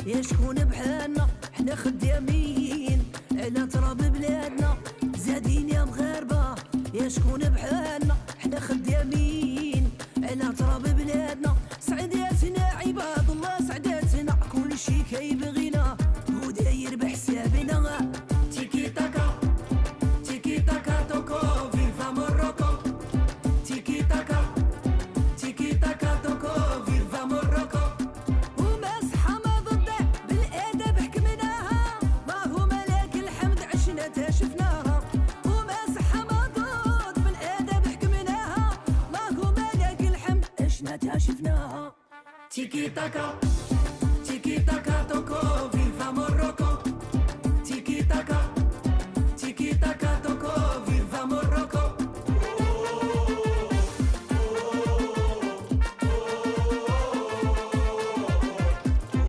يا شكون بحالنا حنا خدامين على تراب بلادنا زادين يا مغاربة. يا شكون بحالنا حنا خدامين على تراب بلادنا. سعداتنا عباد الله سعداتنا كل شي كيبغينا وداير بحسابنا. تيكي تاكا تيكي تاكا توكو فيفا موروكو. تيكي تاكا تيكي تاكا توكو فيفا موروكو. ومسحة ما ضد بالادب حكمناها ما هو ملاك الحمد عشنا شفناها. ومسحة ما ضد بالادب حكمناها ما هو ملاك الحمد عشنا شفناها. تيكي تاكا